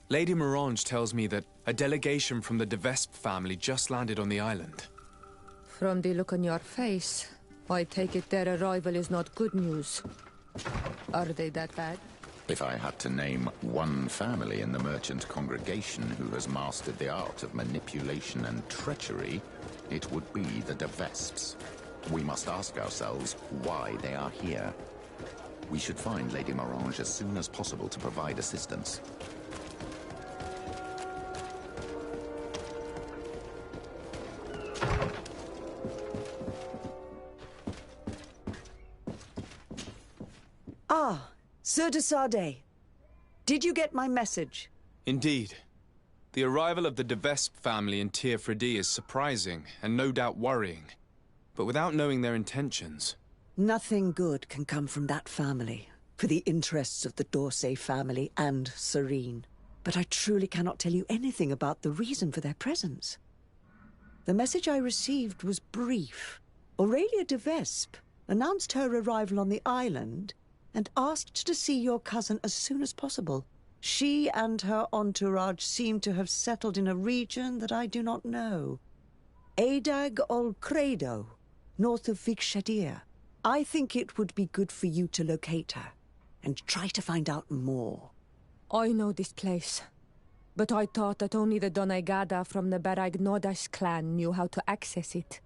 Lady Morange tells me that a delegation from the de Vespe family just landed on the island. From the look on your face, I take it their arrival is not good news. Are they that bad? If I had to name one family in the merchant congregation who has mastered the art of manipulation and treachery, it would be the de Vespes. We must ask ourselves why they are here. We should find Lady Morange as soon as possible to provide assistance. Ah, Sir de Sardet. Did you get my message? Indeed. The arrival of the de Vespe family in Tir Fredi is surprising and no doubt worrying. But without knowing their intentions... Nothing good can come from that family, for the interests of the d'Orsay family and Serene. But I truly cannot tell you anything about the reason for their presence. The message I received was brief. Aurelia de Vespe announced her arrival on the island and asked to see your cousin as soon as possible. She and her entourage seem to have settled in a region that I do not know. Adag ol Credo, north of Vikshadir. I think it would be good for you to locate her and try to find out more. I know this place, but I thought that only the Doneigada from the Baragnodas clan knew how to access it.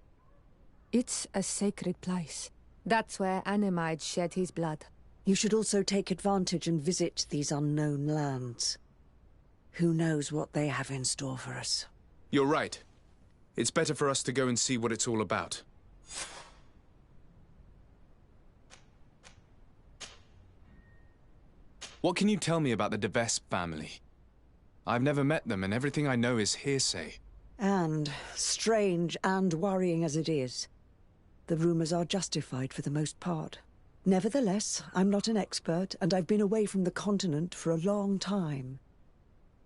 It's a sacred place. That's where Animide shed his blood. You should also take advantage and visit these unknown lands. Who knows what they have in store for us? You're right. It's better for us to go and see what it's all about. What can you tell me about the de Vespe family? I've never met them, and everything I know is hearsay. And, strange and worrying as it is, the rumors are justified for the most part. Nevertheless, I'm not an expert, and I've been away from the continent for a long time.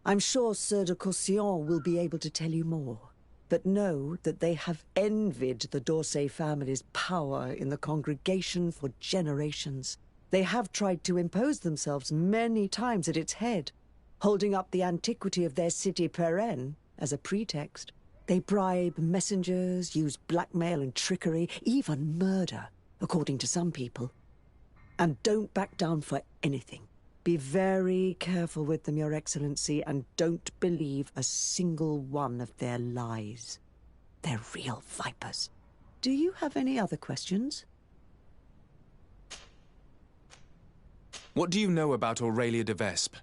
I'm sure Sieur de Courcillon will be able to tell you more, but know that they have envied the d'Orsay family's power in the congregation for generations. They have tried to impose themselves many times at its head, holding up the antiquity of their city Perenne as a pretext. They bribe messengers, use blackmail and trickery, even murder, according to some people. And don't back down for anything. Be very careful with them, Your Excellency, and don't believe a single one of their lies. They're real vipers. Do you have any other questions? What do you know about Aurelia de Vespe?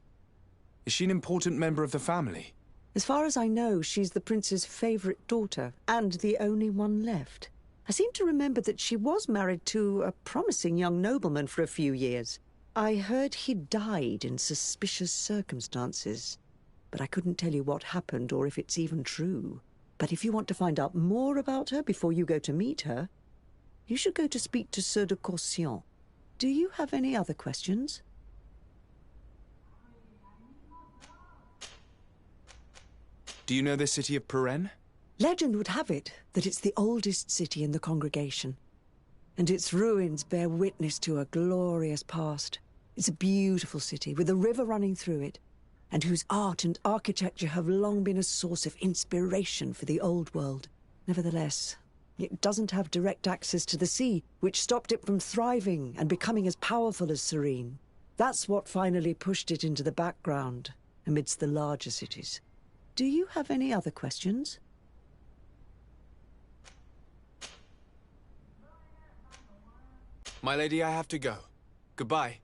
Is she an important member of the family? As far as I know, she's the prince's favorite daughter, and the only one left. I seem to remember that she was married to a promising young nobleman for a few years. I heard he died in suspicious circumstances, but I couldn't tell you what happened or if it's even true. But if you want to find out more about her before you go to meet her, you should go to speak to Sieur de Courcillon. Do you have any other questions? Do you know the city of Perenne? Legend would have it that it's the oldest city in the congregation, and its ruins bear witness to a glorious past. It's a beautiful city with a river running through it, and whose art and architecture have long been a source of inspiration for the old world. Nevertheless, it doesn't have direct access to the sea, which stopped it from thriving and becoming as powerful as Serene. That's what finally pushed it into the background amidst the larger cities. Do you have any other questions? My lady, I have to go. Goodbye.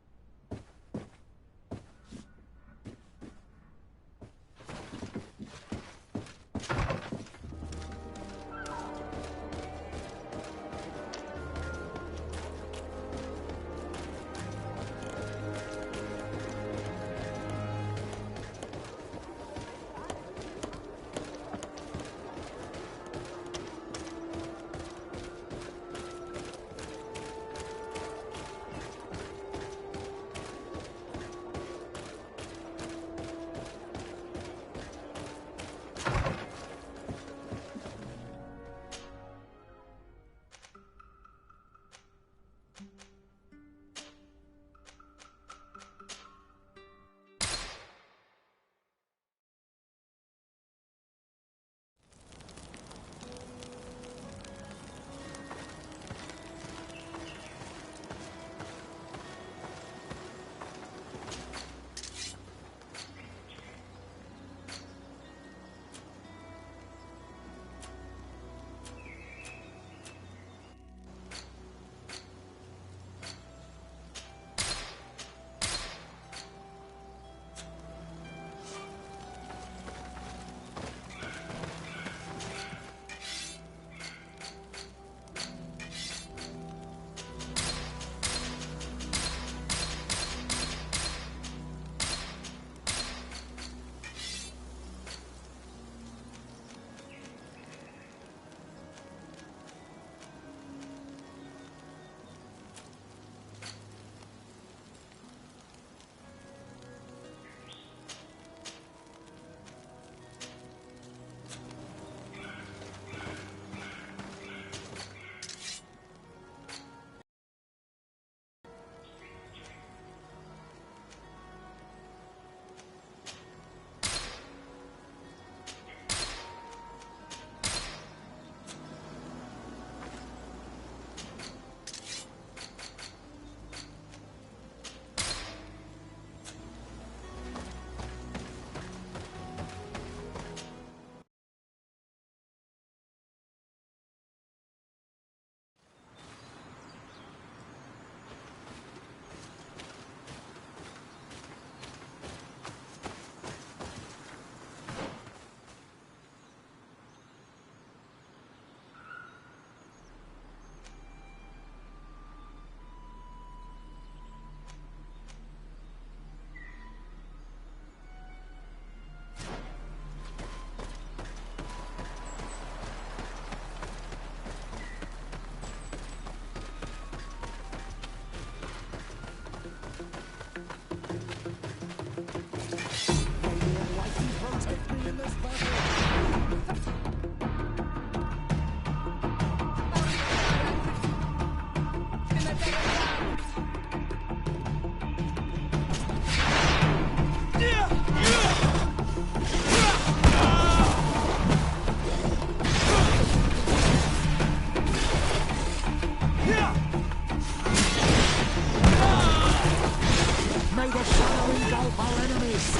May the shadow engulf our enemies!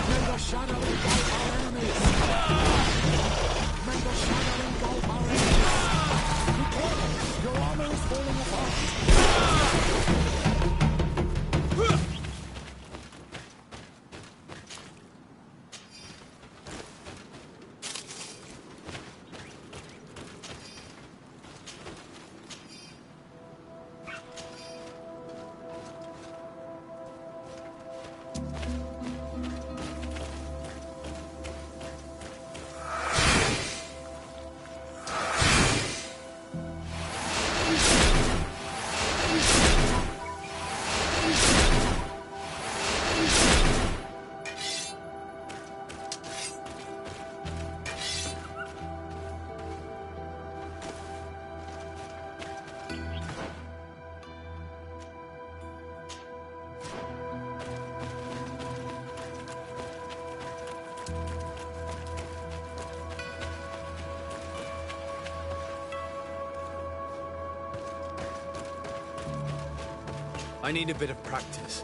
May the shadow engulf our enemies! May the shadow engulf our enemies! Be careful! Your armor is falling apart! I need a bit of practice.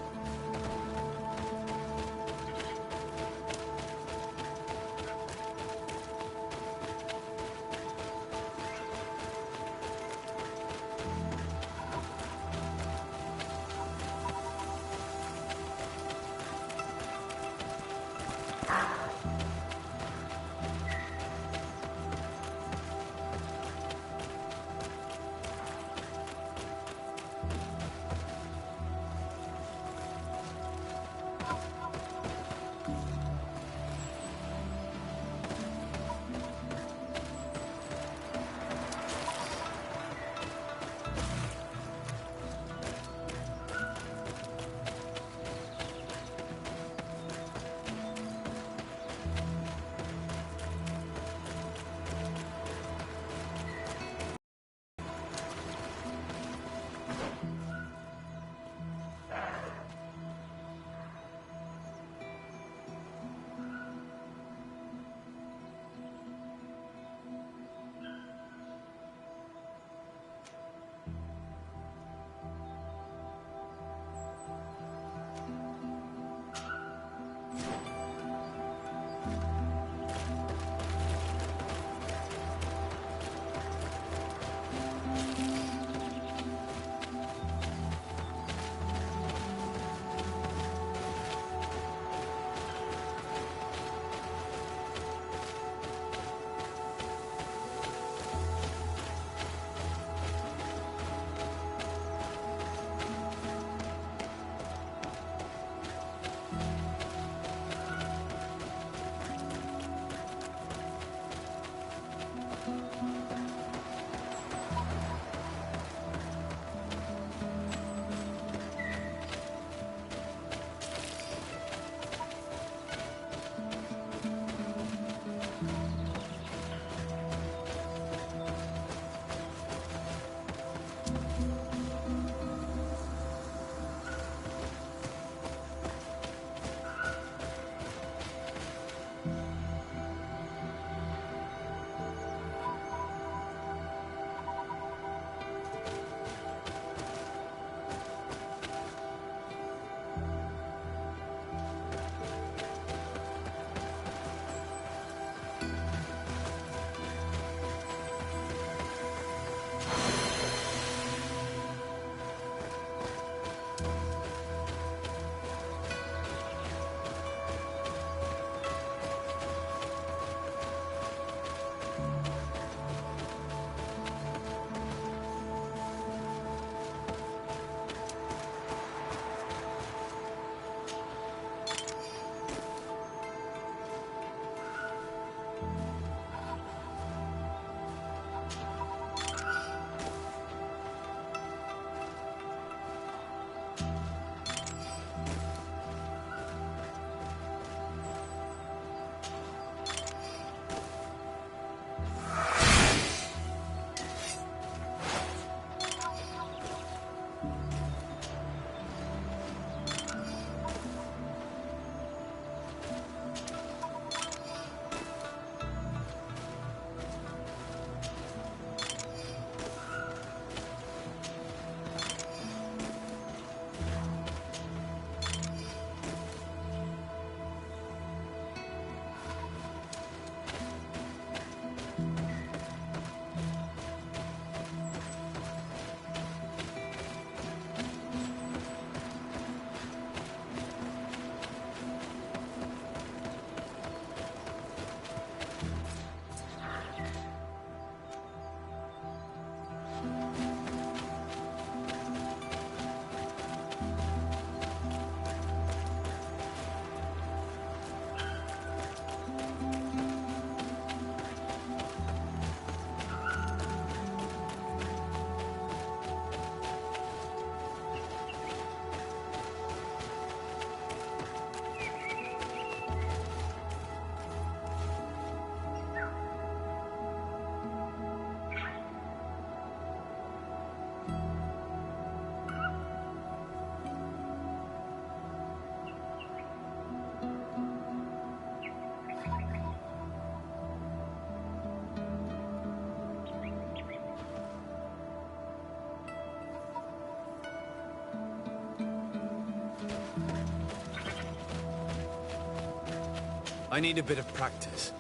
I need a bit of practice.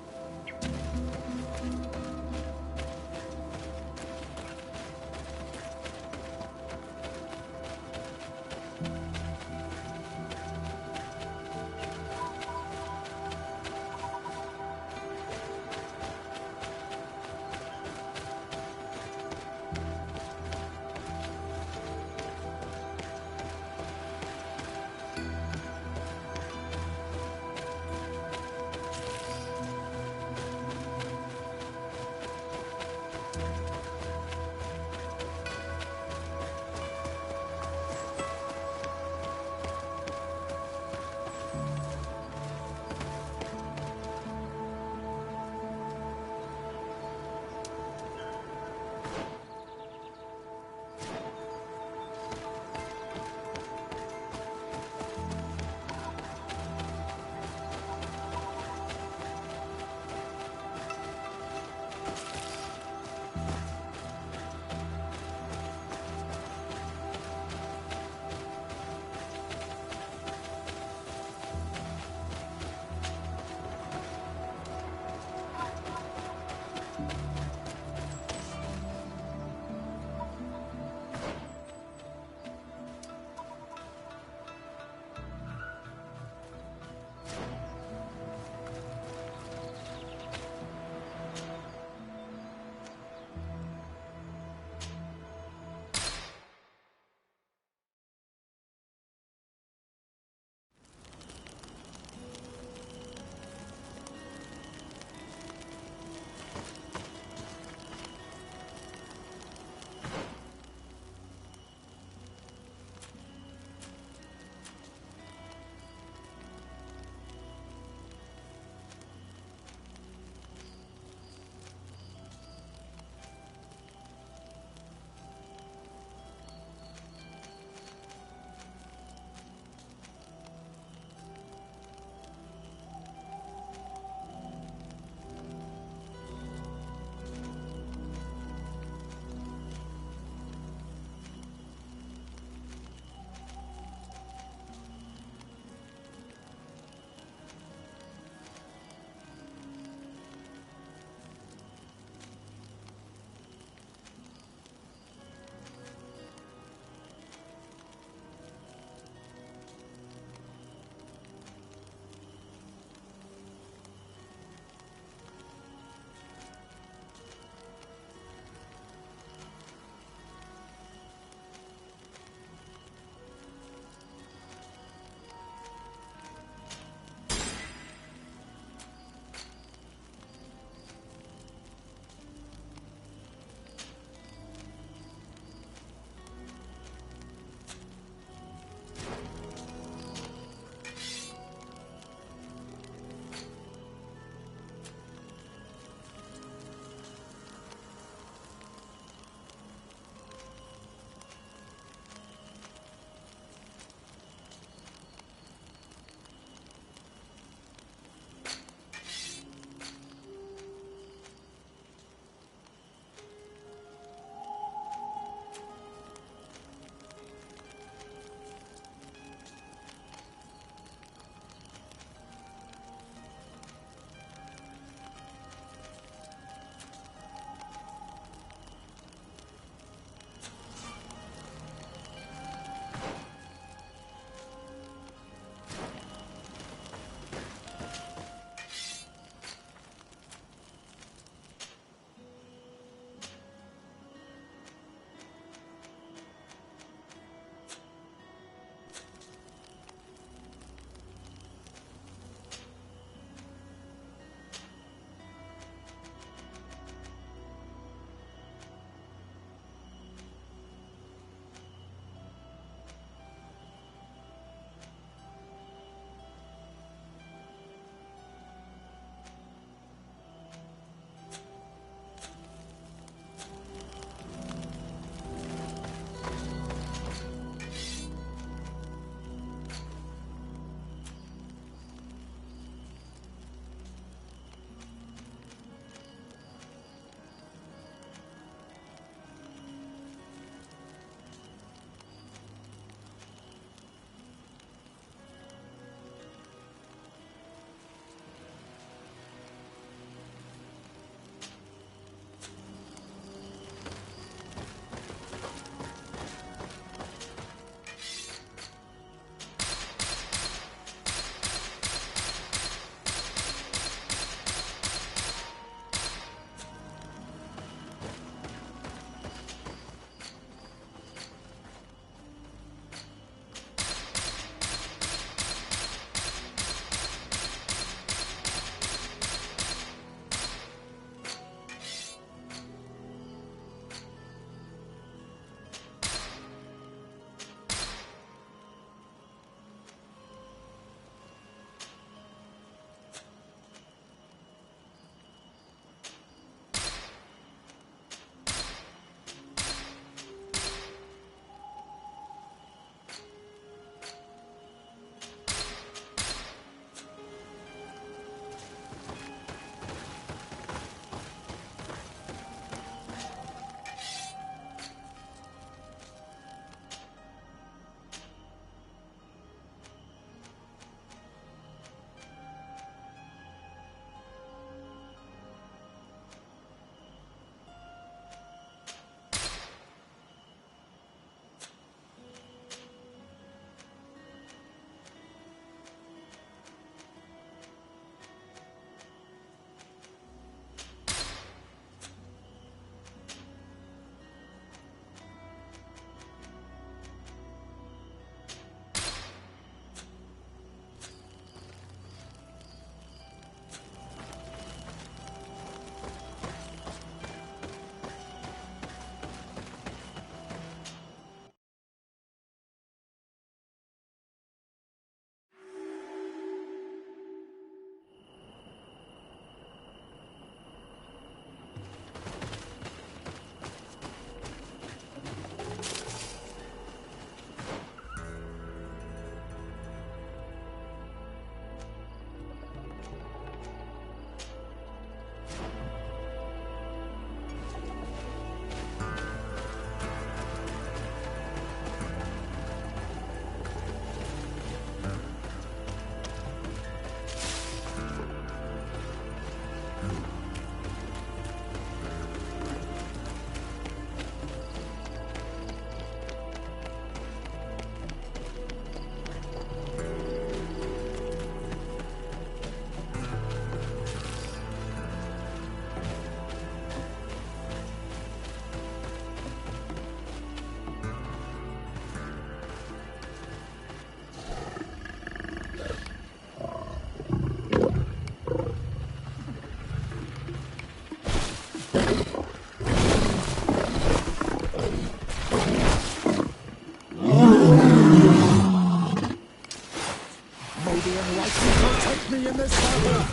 Protect me in this battle!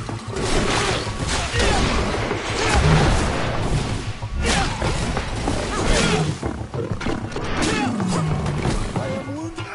I am wounded!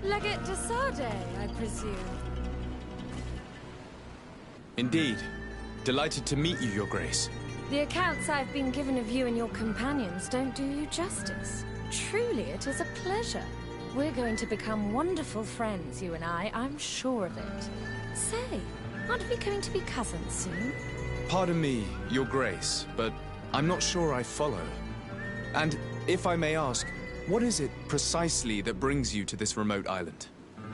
Legate de Sade, I presume. Indeed. Delighted to meet you, Your Grace. The accounts I've been given of you and your companions don't do you justice. Truly, it is a pleasure. We're going to become wonderful friends, you and I'm sure of it. Say, aren't we going to be cousins soon? Pardon me, Your Grace, but I'm not sure I follow. And if I may ask, what is it precisely that brings you to this remote island?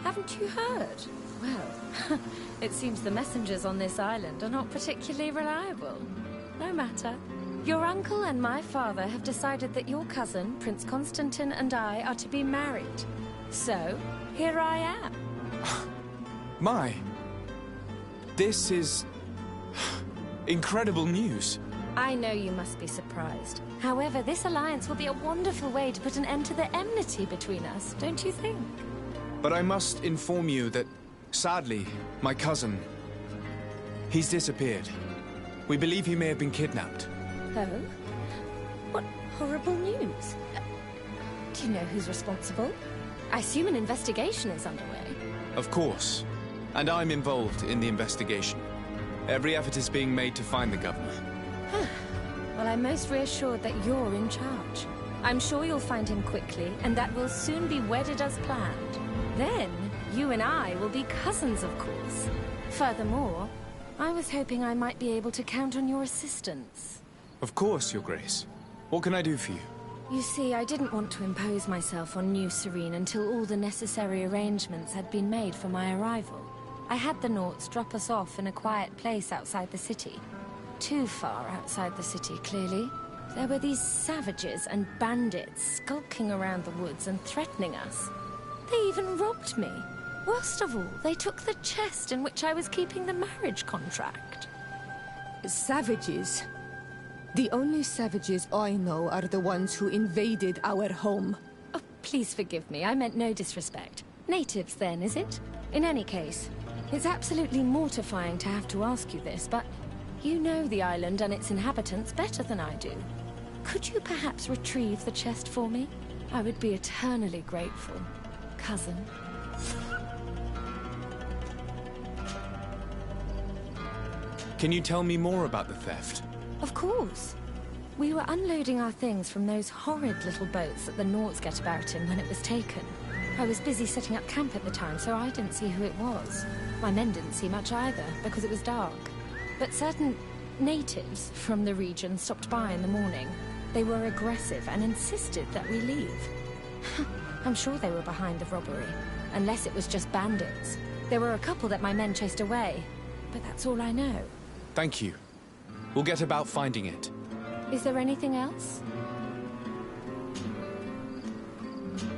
Haven't you heard? Well, it seems the messengers on this island are not particularly reliable. No matter. Your uncle and my father have decided that your cousin, Prince Constantin, and I are to be married. So, here I am. My... This is... incredible news. I know you must be surprised. However, this alliance will be a wonderful way to put an end to the enmity between us, don't you think? But I must inform you that, sadly, my cousin... he's disappeared. We believe he may have been kidnapped. Oh? What horrible news. Do you know who's responsible? I assume an investigation is underway. Of course. And I'm involved in the investigation. Every effort is being made to find the governor. Well, I'm most reassured that you're in charge. I'm sure you'll find him quickly, and that we'll soon be wedded as planned. Then, you and I will be cousins, of course. Furthermore, I was hoping I might be able to count on your assistance. Of course, Your Grace. What can I do for you? You see, I didn't want to impose myself on New Serene until all the necessary arrangements had been made for my arrival. I had the Nauts drop us off in a quiet place outside the city. Too far outside the city, clearly. There were these savages and bandits skulking around the woods and threatening us. They even robbed me. Worst of all, they took the chest in which I was keeping the marriage contract. Savages? The only savages I know are the ones who invaded our home. Oh, please forgive me. I meant no disrespect. Natives, then, is it? In any case, it's absolutely mortifying to have to ask you this, but you know the island and its inhabitants better than I do. Could you perhaps retrieve the chest for me? I would be eternally grateful, cousin. Can you tell me more about the theft? Of course. We were unloading our things from those horrid little boats that the Nauts get about in when it was taken. I was busy setting up camp at the time, so I didn't see who it was. My men didn't see much either, because it was dark. But certain natives from the region stopped by in the morning. They were aggressive and insisted that we leave. I'm sure they were behind the robbery, unless it was just bandits. There were a couple that my men chased away, but that's all I know. Thank you. We'll get about finding it. Is there anything else?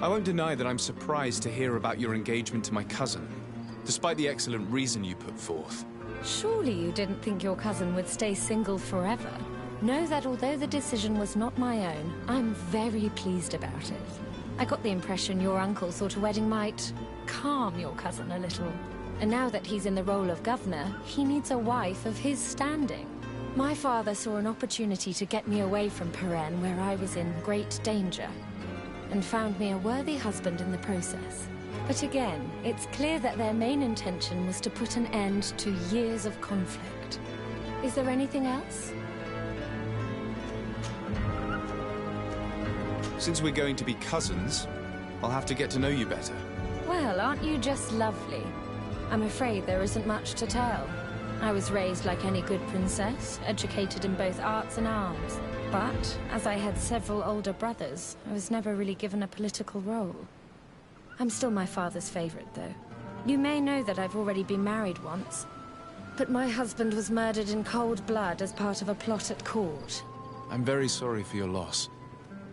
I won't deny that I'm surprised to hear about your engagement to my cousin, despite the excellent reason you put forth. Surely you didn't think your cousin would stay single forever. Know that although the decision was not my own, I'm very pleased about it. I got the impression your uncle thought a wedding might calm your cousin a little. And now that he's in the role of governor, he needs a wife of his standing. My father saw an opportunity to get me away from Peren, where I was in great danger, and found me a worthy husband in the process. But again, it's clear that their main intention was to put an end to years of conflict. Is there anything else? Since we're going to be cousins, I'll have to get to know you better. Well, aren't you just lovely? I'm afraid there isn't much to tell. I was raised like any good princess, educated in both arts and arms. But, as I had several older brothers, I was never really given a political role. I'm still my father's favorite, though. You may know that I've already been married once, but my husband was murdered in cold blood as part of a plot at court. I'm very sorry for your loss.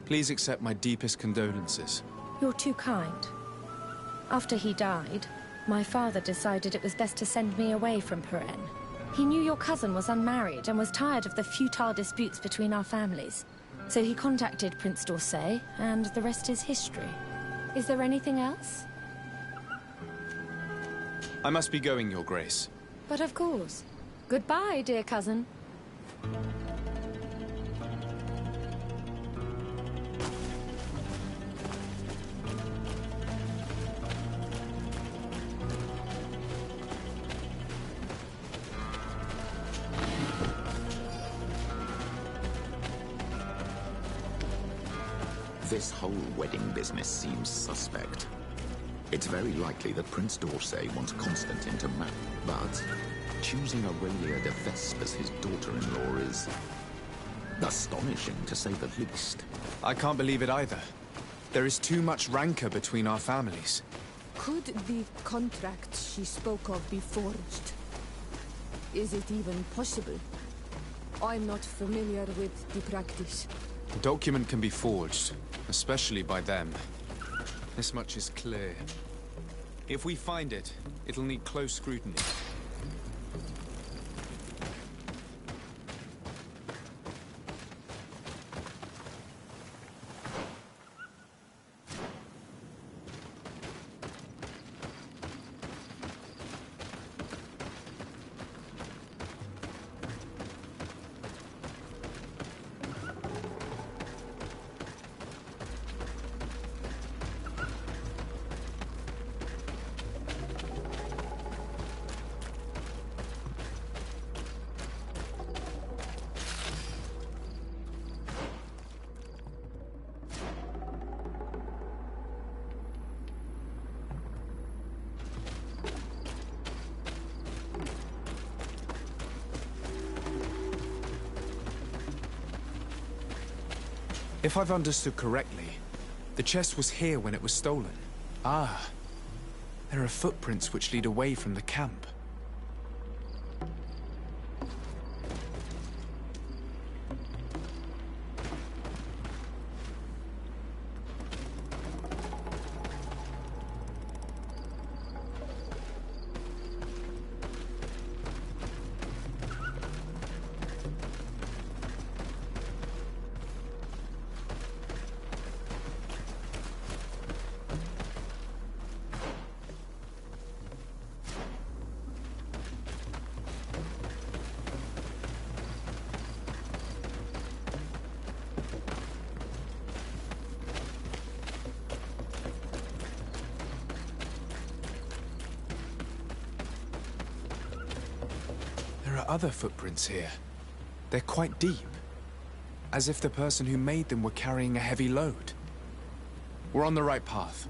Please accept my deepest condolences. You're too kind. After he died, my father decided it was best to send me away from Peren. He knew your cousin was unmarried and was tired of the futile disputes between our families. So he contacted Prince d'Orsay, and the rest is history. Is there anything else? I must be going, Your Grace. But of course. Goodbye, dear cousin. This whole wedding business seems suspect. It's very likely that Prince d'Orsay wants Constantin to marry, but choosing Aurelia de Vespe as his daughter-in-law is astonishing, to say the least. I can't believe it either. There is too much rancor between our families. Could the contract she spoke of be forged? Is it even possible? I'm not familiar with the practice. The document can be forged, especially by them. This much is clear. If we find it, it'll need close scrutiny. If I've understood correctly, the chest was here when it was stolen. Ah, there are footprints which lead away from the camp. There are other footprints here. They're quite deep, as if the person who made them were carrying a heavy load. We're on the right path.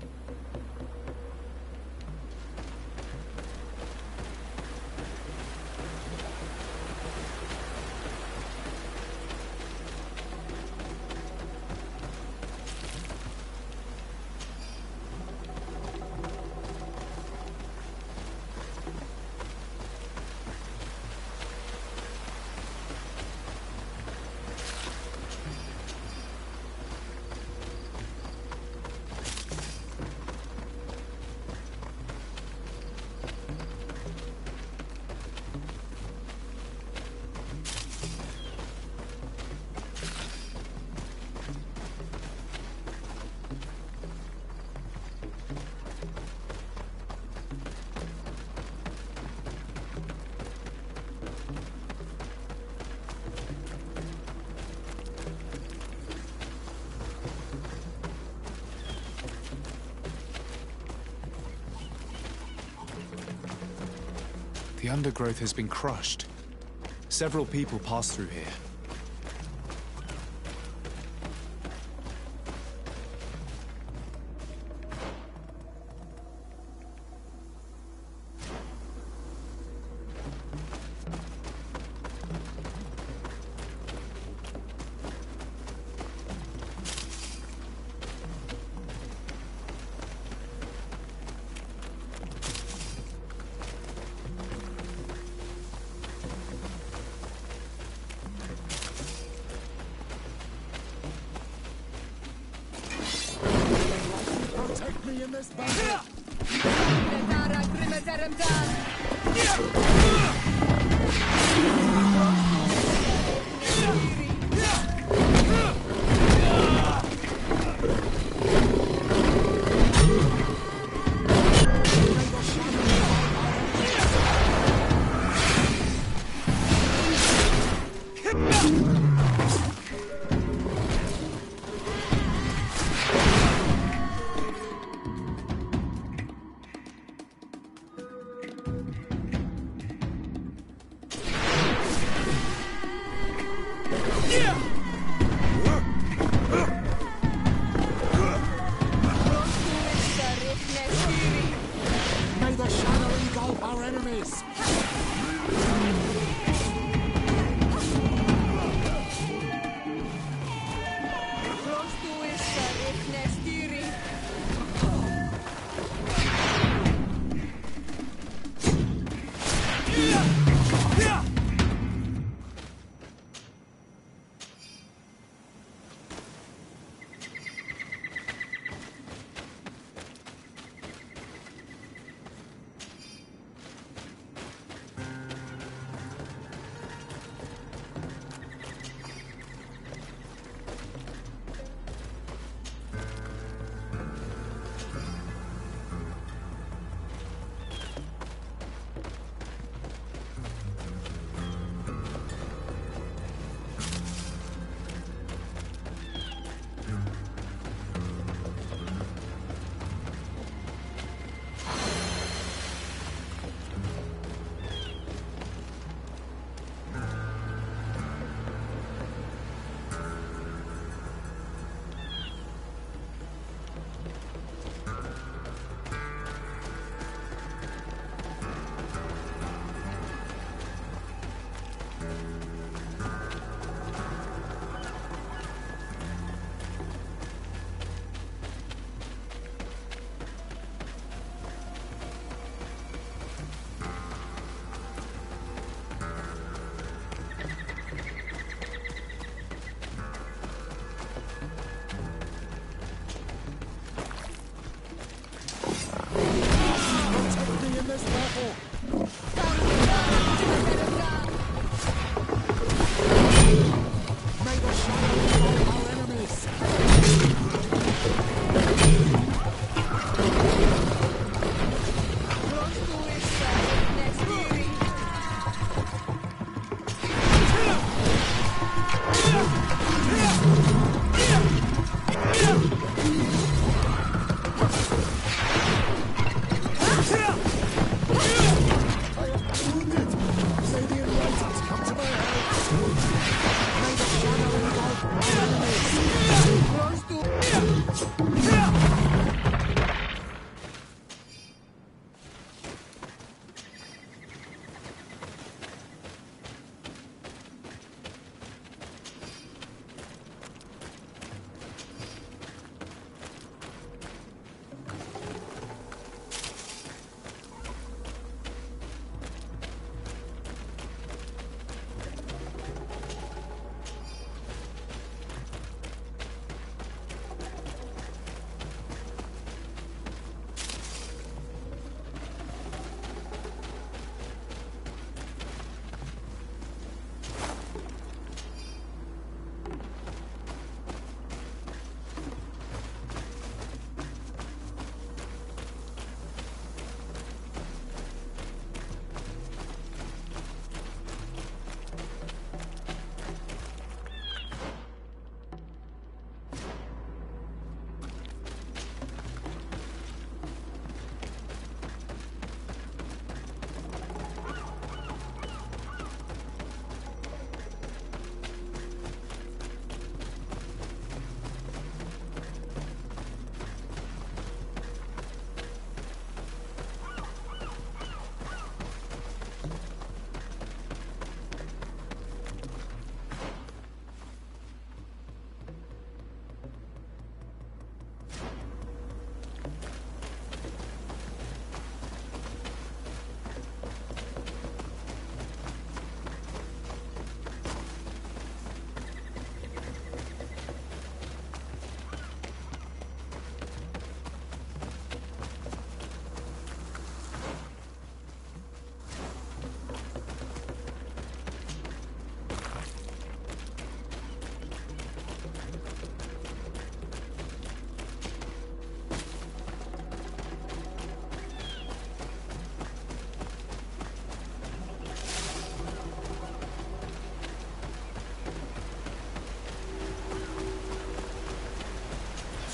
The undergrowth has been crushed. Several people pass through here. In this battle. enemies!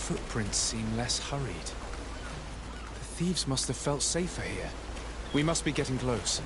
Footprints seem less hurried. The thieves must have felt safer here. We must be getting close.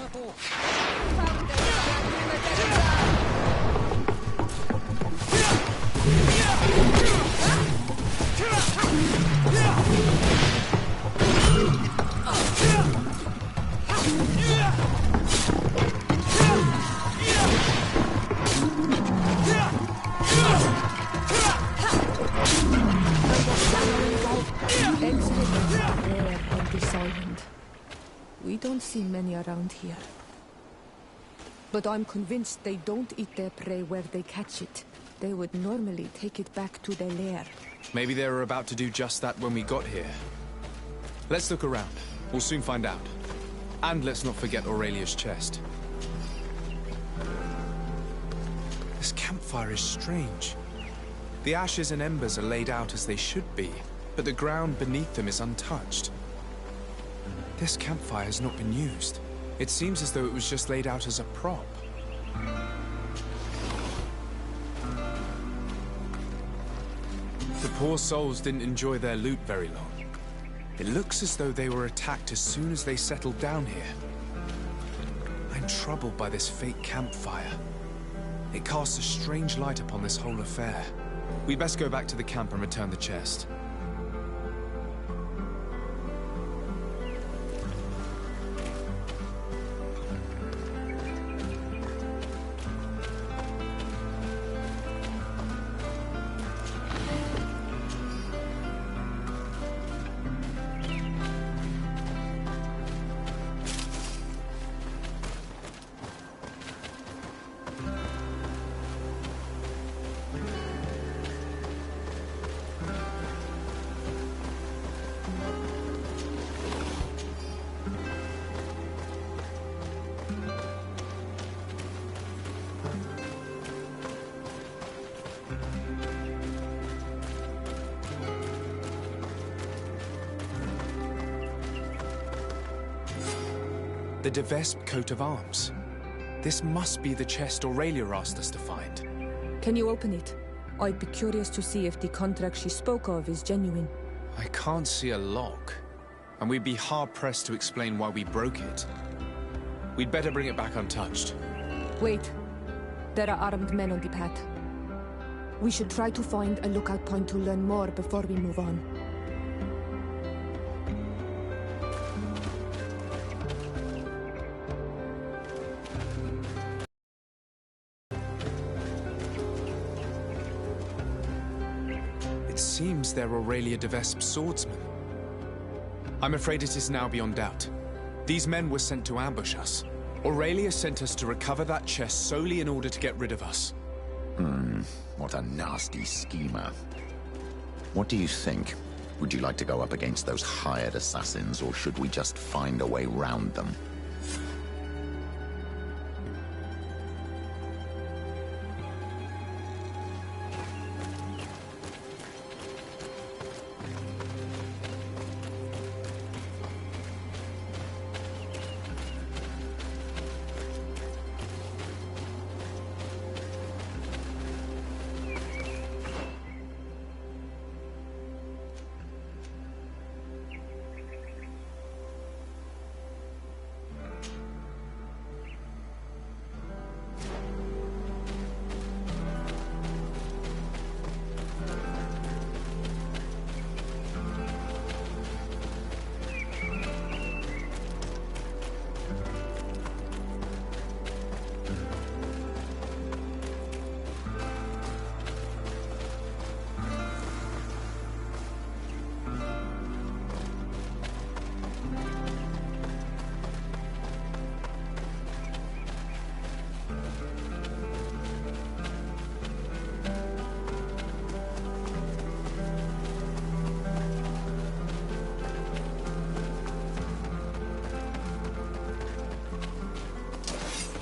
battle! Rare on this island. We don't see many around here. But I'm convinced they don't eat their prey where they catch it. They would normally take it back to their lair. Maybe they were about to do just that when we got here. Let's look around. We'll soon find out. And let's not forget Aurelia's chest. This campfire is strange. The ashes and embers are laid out as they should be, but the ground beneath them is untouched. This campfire has not been used. It seems as though it was just laid out as a prop. The poor souls didn't enjoy their loot very long. It looks as though they were attacked as soon as they settled down here. I'm troubled by this fake campfire. It casts a strange light upon this whole affair. We'd best go back to the camp and return the chest. The de Vespe coat of arms. This must be the chest Aurelia asked us to find. Can you open it? I'd be curious to see if the contract she spoke of is genuine. I can't see a lock, and we'd be hard-pressed to explain why we broke it. We'd better bring it back untouched. Wait. There are armed men on the path. We should try to find a lookout point to learn more before we move on. It seems they're Aurelia de Vespe's swordsmen. I'm afraid it is now beyond doubt. These men were sent to ambush us. Aurelia sent us to recover that chest solely in order to get rid of us. What a nasty schemer. What do you think? Would you like to go up against those hired assassins, or should we just find a way round them?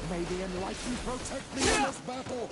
May the Enlightened protect me in this battle!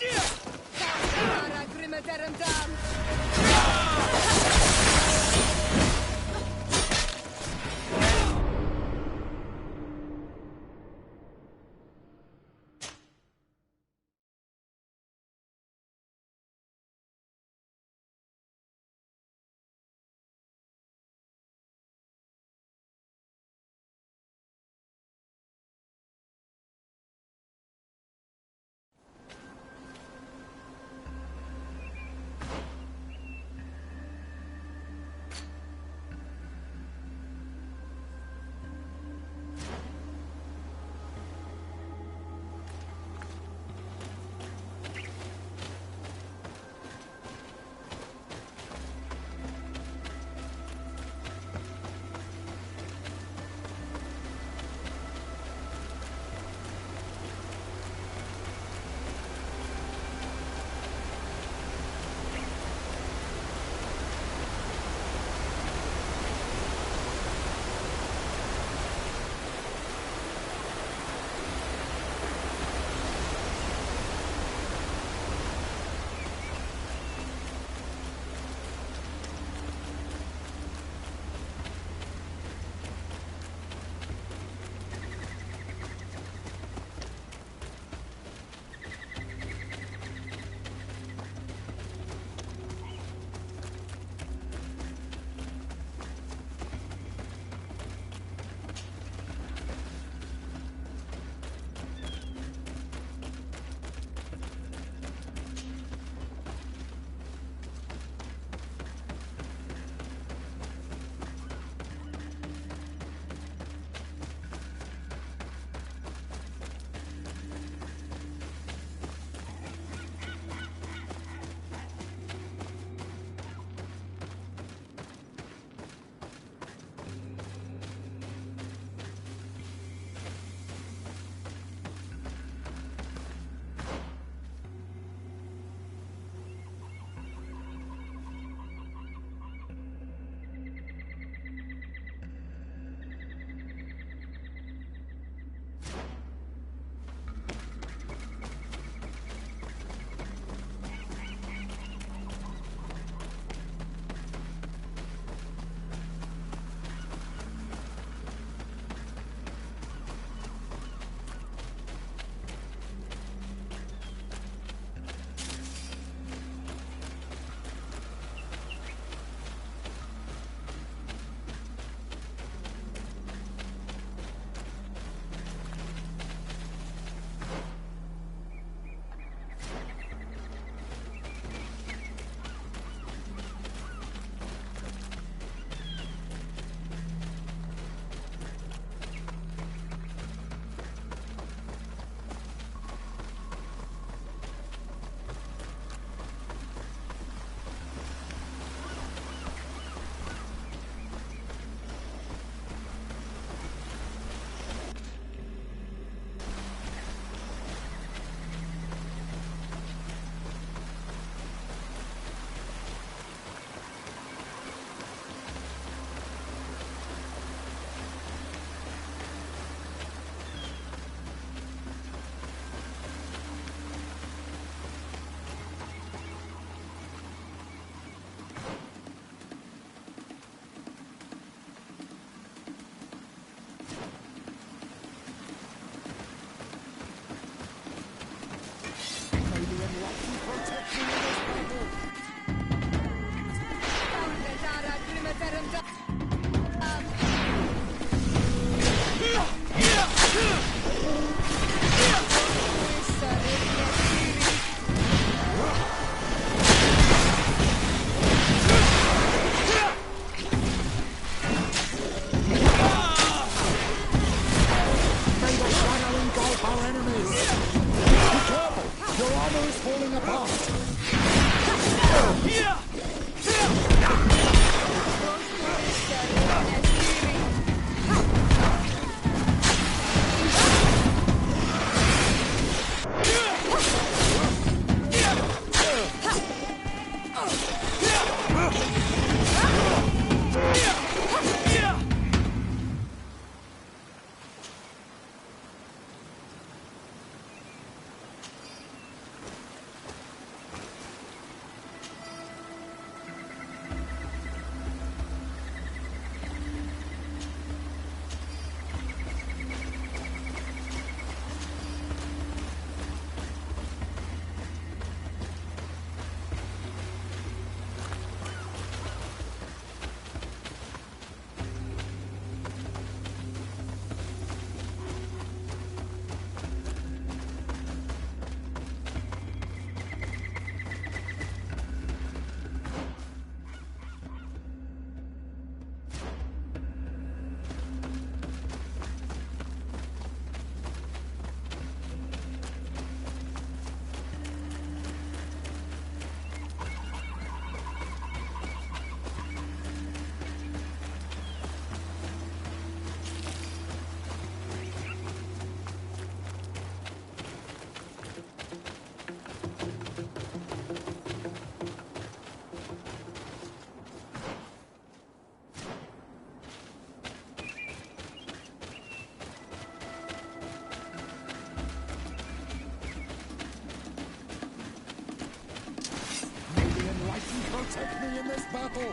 this battle!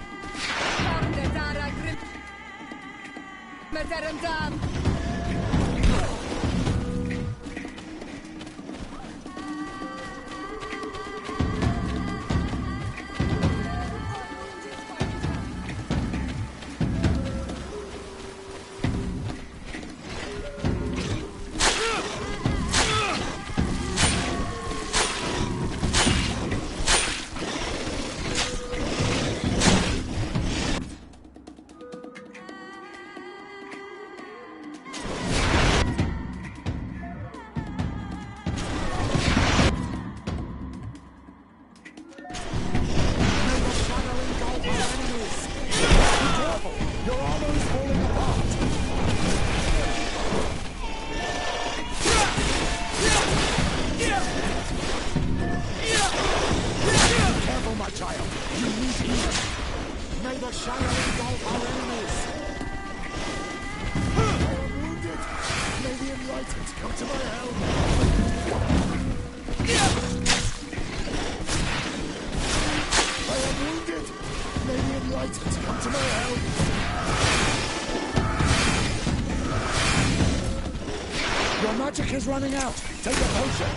Is running out. Take a potion.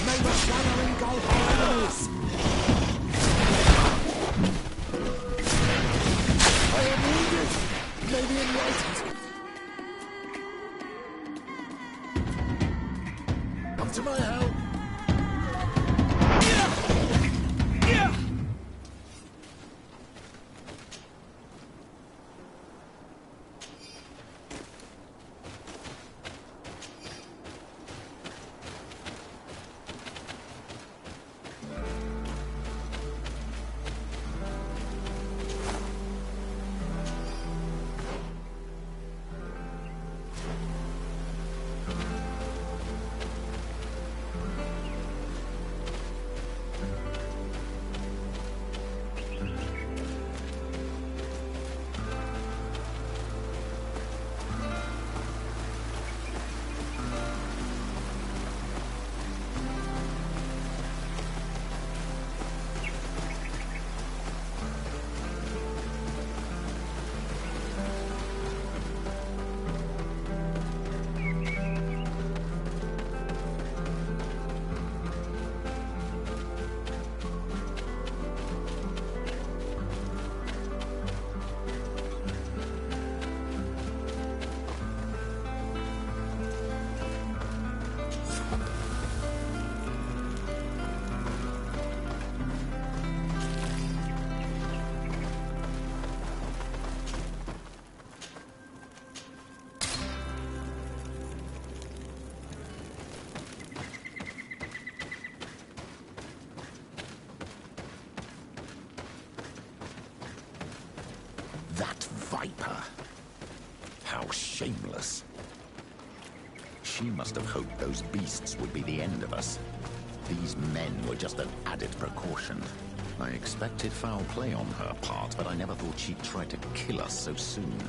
May the shadow engulf our enemies. I am wounded. May the enlightened come to my help. Viper. How shameless. She must have hoped those beasts would be the end of us. These men were just an added precaution. I expected foul play on her part, but I never thought she'd try to kill us so soon.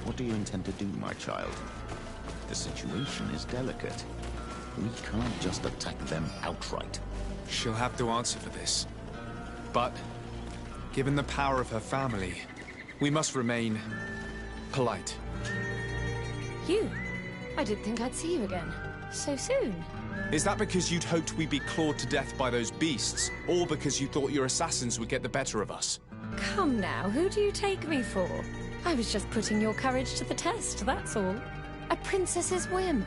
What do you intend to do, my child? The situation is delicate. We can't just attack them outright. She'll have to answer for this. But, given the power of her family, we must remain polite. You? I didn't think I'd see you again. So soon. Is that because you'd hoped we'd be clawed to death by those beasts? Or because you thought your assassins would get the better of us? Come now, who do you take me for? I was just putting your courage to the test, that's all. A princess's whim.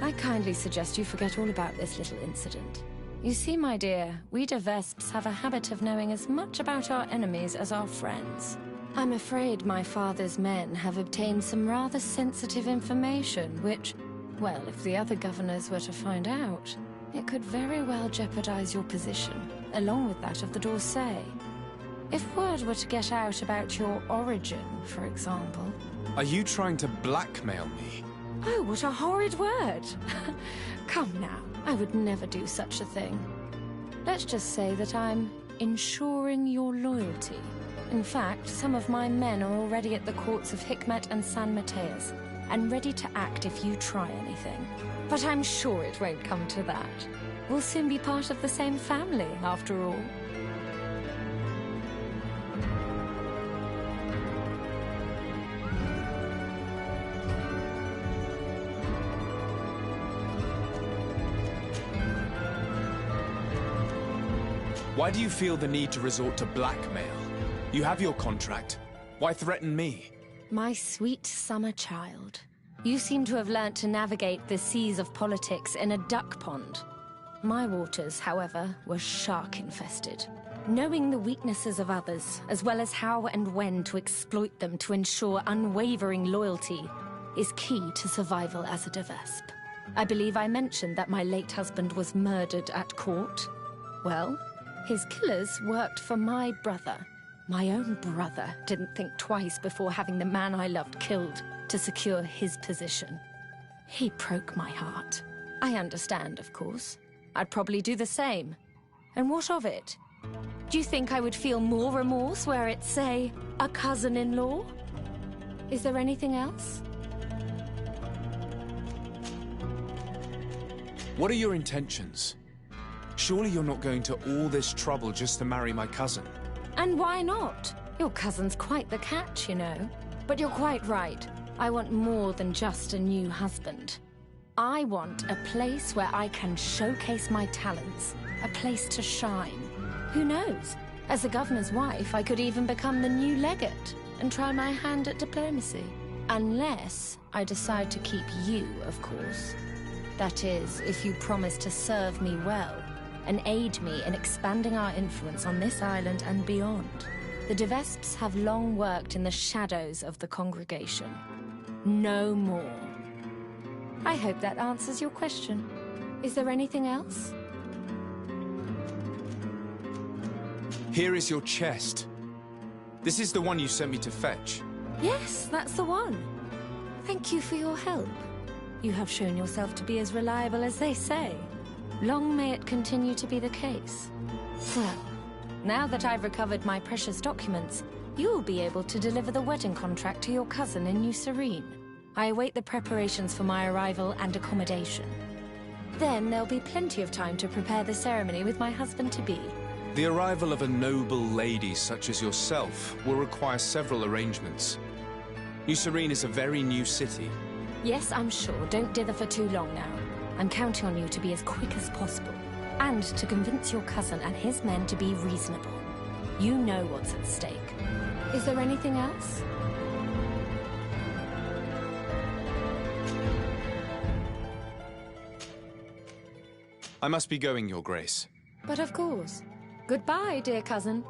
I kindly suggest you forget all about this little incident. You see, my dear, we de Vesps have a habit of knowing as much about our enemies as our friends. I'm afraid my father's men have obtained some rather sensitive information, which, well, if the other governors were to find out, it could very well jeopardize your position, along with that of the D'Orsay. If word were to get out about your origin, for example... Are you trying to blackmail me? Oh, what a horrid word! Come now, I would never do such a thing. Let's just say that I'm ensuring your loyalty. In fact, some of my men are already at the courts of Hikmet and San Mateus, and ready to act if you try anything. But I'm sure it won't come to that. We'll soon be part of the same family, after all. Why do you feel the need to resort to blackmail? You have your contract. Why threaten me? My sweet summer child. You seem to have learnt to navigate the seas of politics in a duck pond. My waters, however, were shark-infested. Knowing the weaknesses of others, as well as how and when to exploit them to ensure unwavering loyalty, is key to survival as a Vespe. I believe I mentioned that my late husband was murdered at court. Well, his killers worked for my brother. My own brother didn't think twice before having the man I loved killed to secure his position. He broke my heart. I understand, of course. I'd probably do the same. And what of it? Do you think I would feel more remorse were it, say, a cousin-in-law? Is there anything else? What are your intentions? Surely you're not going to all this trouble just to marry my cousin. And why not? Your cousin's quite the catch, you know. But you're quite right. I want more than just a new husband. I want a place where I can showcase my talents, a place to shine. Who knows? As the governor's wife, I could even become the new legate and try my hand at diplomacy. Unless I decide to keep you, of course. That is, if you promise to serve me well and aid me in expanding our influence on this island and beyond. The Vespes have long worked in the shadows of the congregation. No more. I hope that answers your question. Is there anything else? Here is your chest. This is the one you sent me to fetch. Yes, that's the one. Thank you for your help. You have shown yourself to be as reliable as they say. Long may it continue to be the case. Well, now that I've recovered my precious documents, you'll be able to deliver the wedding contract to your cousin in New Serene. I await the preparations for my arrival and accommodation. Then there'll be plenty of time to prepare the ceremony with my husband-to-be. The arrival of a noble lady such as yourself will require several arrangements. New Serene is a very new city. Yes, I'm sure. Don't dither for too long now. I'm counting on you to be as quick as possible. And to convince your cousin and his men to be reasonable. You know what's at stake. Is there anything else? I must be going, Your Grace. But of course. Goodbye, dear cousin.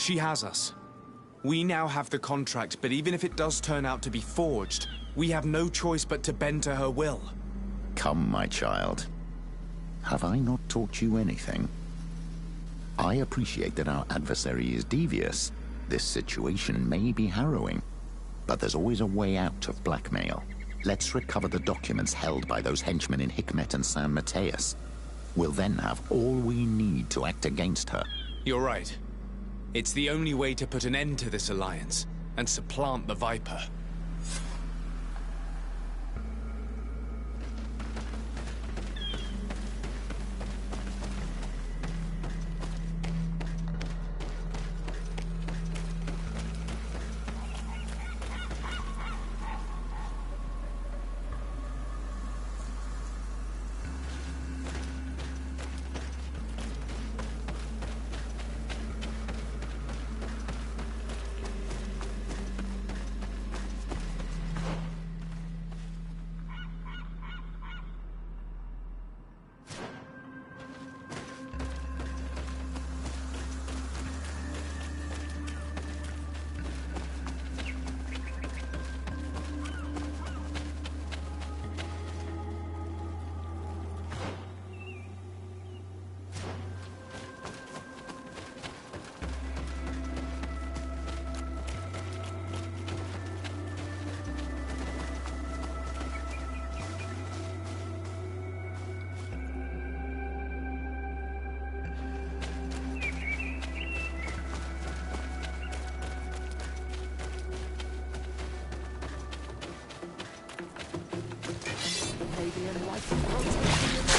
She has us. We now have the contract, but even if it does turn out to be forged, we have no choice but to bend to her will. Come, my child. Have I not taught you anything? I appreciate that our adversary is devious. This situation may be harrowing, but there's always a way out of blackmail. Let's recover the documents held by those henchmen in Hikmet and San Mateus. We'll then have all we need to act against her. You're right. It's the only way to put an end to this alliance and supplant the Viper. Maybe enlightened protection